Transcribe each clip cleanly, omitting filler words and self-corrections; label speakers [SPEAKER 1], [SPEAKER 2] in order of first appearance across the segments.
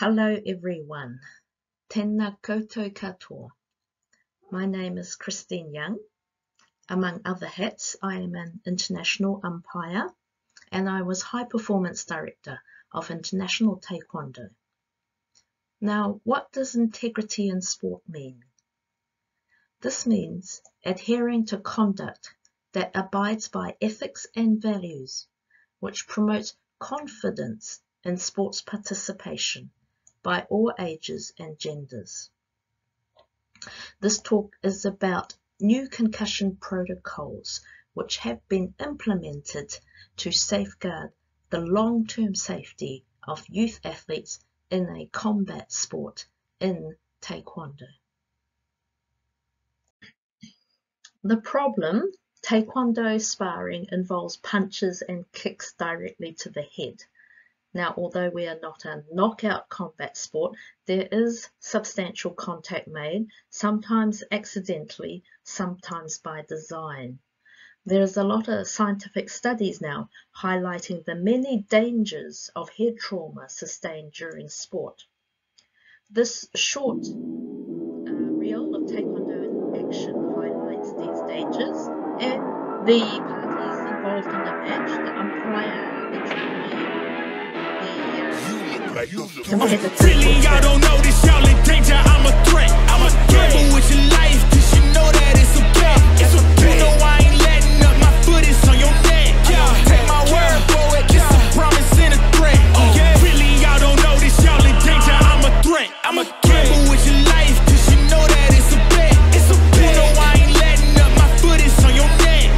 [SPEAKER 1] Hello everyone, tēnā koutou katoa. My name is Christine Young. Among other hats, I am an international umpire and I was High Performance Director of International Taekwondo. Now, what does integrity in sport mean? This means adhering to conduct that abides by ethics and values, which promotes confidence in sports participation by all ages and genders. This talk is about new concussion protocols which have been implemented to safeguard the long-term safety of youth athletes in a combat sport in Taekwondo. The problem: Taekwondo sparring involves punches and kicks directly to the head. Now, although we are not a knockout combat sport, there is substantial contact made, sometimes accidentally, sometimes by design. There is a lot of scientific studies now highlighting the many dangers of head trauma sustained during sport. This short reel of Taekwondo in action highlights these dangers and the parties involved in the match, the umpire, the referee,
[SPEAKER 2] Really, y'all don't know this, y'all in danger. I'm a threat. I'm a gamble with your life, cause you know that it's a bet. You know I ain't letting up, my foot is on your neck. Take my word for it, it's a promise and a threat. Really, y'all don't know this, y'all in danger. I'm a threat. I'm a gamble with your life, cause you know that it's a bet. You know I ain't letting up, my foot is on your neck.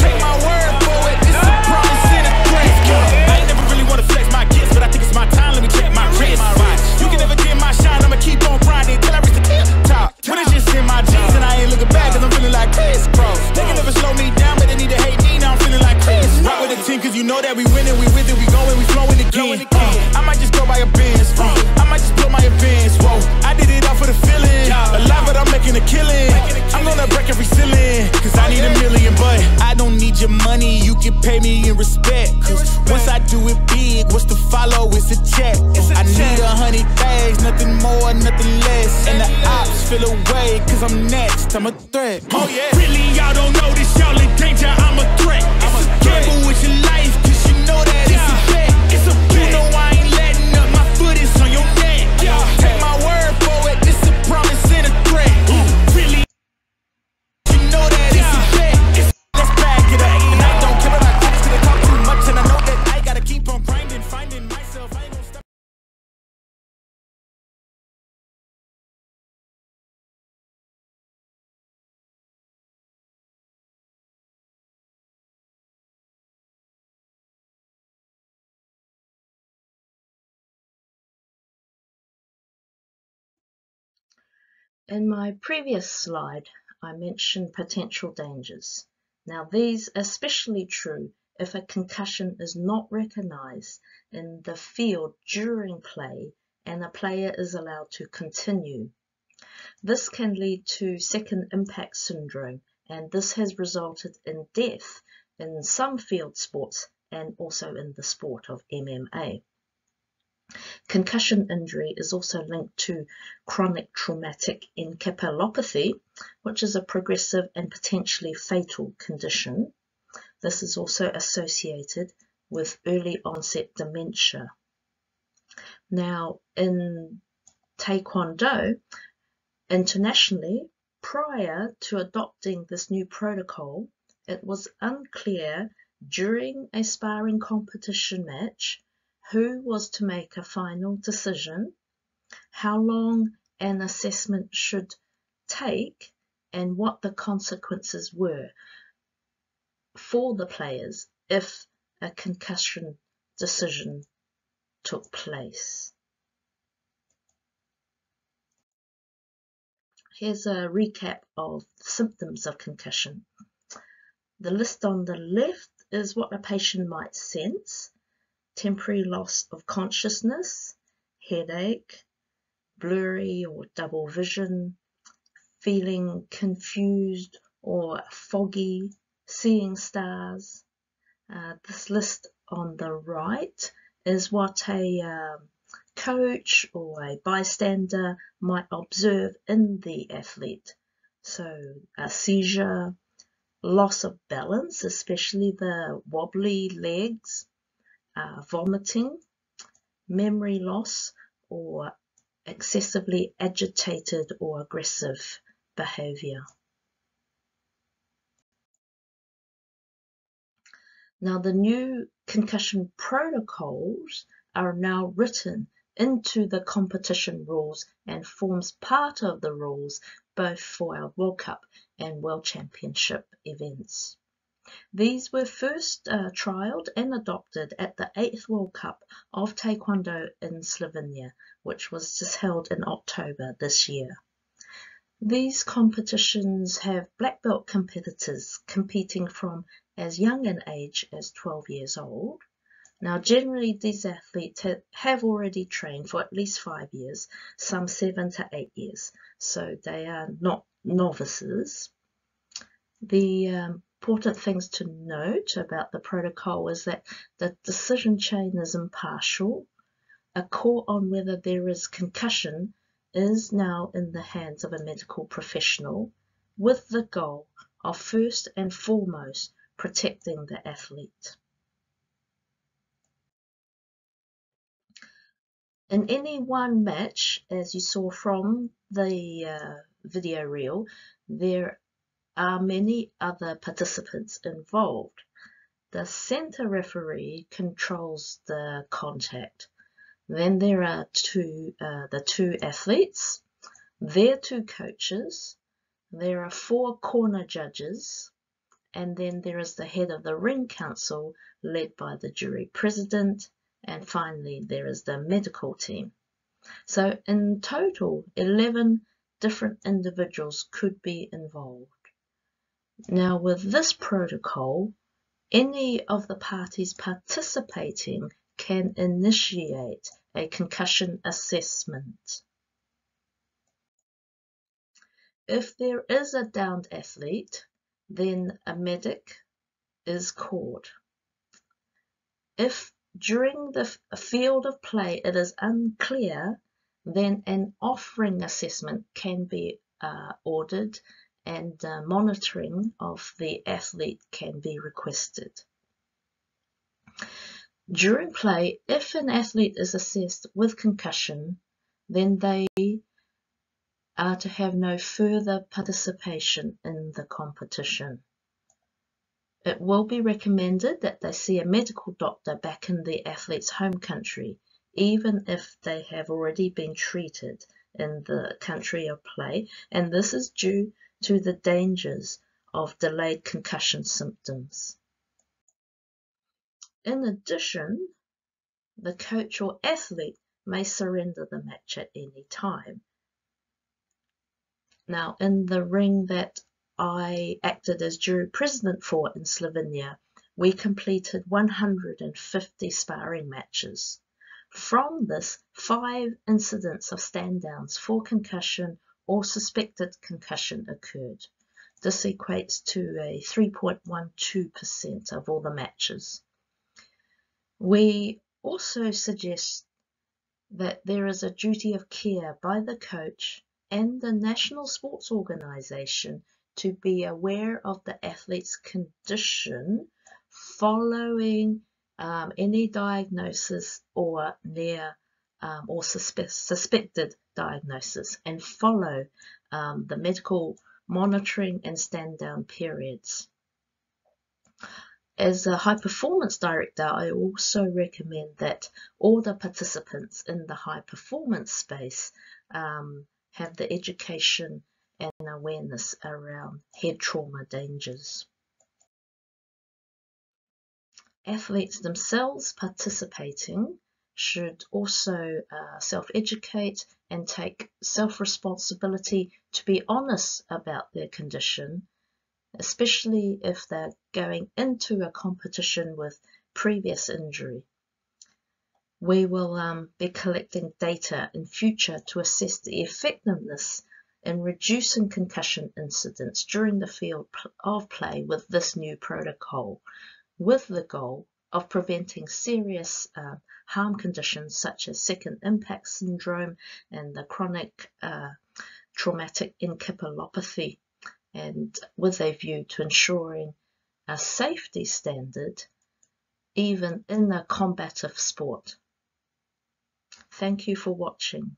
[SPEAKER 2] Take my word for it, it's a promise and a threat. I ain't never really wanna flex my gifts, but I think it's my time. Let me check my wrist. You can never dim my shine, I'ma keep on grinding till I reach the top. When it's just in my jeans and I ain't looking back, cause I'm feeling like Chris, bro. They can never slow me down, but they need to hate me, now I'm feeling like Chris. Rock with the team, cause you know that we winning, we with it, we going, we flowing again. I might just go by a Benz, I might just blow my advance, whoa. I did it all for the feeling, alive but I'm making a killing. I'm gonna break every ceiling, cause I need a million, but I don't need your money, you can pay me in respect. Cause once I do it big, what's to follow, it's a check. I need 100 bags, nothing more, nothing less. And the ops feel away, cause I'm next, I'm a threat. Oh yeah. Really, y'all don't know this, y'all in danger, I'm a threat. I'm a gamble with your life, cause you know that it's a bet. You know I ain't letting up, my foot is on your neck. Take my word for it, it's a promise and a threat. Really, you know that it's a bet. Let's back it up. And I don't care about critics, cause they talk too much. And I know that I gotta keep on grinding, finding myself. I ain't gonna stop.
[SPEAKER 1] In my previous slide, I mentioned potential dangers. Now, these are especially true if a concussion is not recognized in the field during play and a player is allowed to continue. This can lead to second impact syndrome, and this has resulted in death in some field sports and also in the sport of MMA. Concussion injury is also linked to chronic traumatic encephalopathy, which is a progressive and potentially fatal condition. This is also associated with early onset dementia. Now, in Taekwondo, internationally, prior to adopting this new protocol, it was unclear during a sparring competition match who was to make a final decision, how long an assessment should take, and what the consequences were for the players if a concussion decision took place. Here's a recap of symptoms of concussion. The list on the left is what a patient might sense: temporary loss of consciousness, headache, blurry or double vision, feeling confused or foggy, seeing stars. This list on the right is what a coach or a bystander might observe in the athlete. So a seizure, loss of balance, especially the wobbly legs, vomiting, memory loss, or excessively agitated or aggressive behavior. Now, the new concussion protocols are now written into the competition rules and forms part of the rules both for our World Cup and World Championship events. These were first trialled and adopted at the 8th World Cup of Taekwondo in Slovenia, which was just held in October this year. These competitions have black belt competitors competing from as young an age as 12 years old. Now, generally, these athletes have already trained for at least 5 years, some 7 to 8 years, so they are not novices. The important things to note about the protocol is that the decision chain is impartial. A call on whether there is concussion is now in the hands of a medical professional, with the goal of first and foremost protecting the athlete. In any one match, as you saw from the video reel, there are many other participants involved. The center referee controls the contact. Then there are the two athletes, their 2 coaches, there are 4 corner judges, and then there is the head of the ring council led by the jury president, and finally there is the medical team. So in total, 11 different individuals could be involved. Now, with this protocol, any of the parties participating can initiate a concussion assessment. If there is a downed athlete, then a medic is called. If during the field of play it is unclear, then an off-ring assessment can be ordered, and monitoring of the athlete can be requested. During play, if an athlete is assessed with concussion, then they are to have no further participation in the competition. It will be recommended that they see a medical doctor back in the athlete's home country, even if they have already been treated in the country of play, and this is due to the dangers of delayed concussion symptoms. In addition, the coach or athlete may surrender the match at any time. Now, in the ring that I acted as jury president for in Slovenia, we completed 150 sparring matches. From this, 5 incidents of stand-downs for concussion or suspected concussion occurred. This equates to a 3.12% of all the matches. We also suggest that there is a duty of care by the coach and the National Sports Organisation to be aware of the athlete's condition following any diagnosis or or suspected diagnosis, and follow the medical monitoring and stand-down periods. As a high performance director, I also recommend that all the participants in the high performance space have the education and awareness around head trauma dangers. Athletes themselves participating should also self-educate and take self-responsibility to be honest about their condition, especially if they're going into a competition with previous injury. We will be collecting data in future to assess the effectiveness in reducing concussion incidents during the field of play with this new protocol, with the goal of preventing serious harm conditions such as second impact syndrome and the chronic traumatic encephalopathy, and with a view to ensuring a safety standard even in a combative sport. Thank you for watching.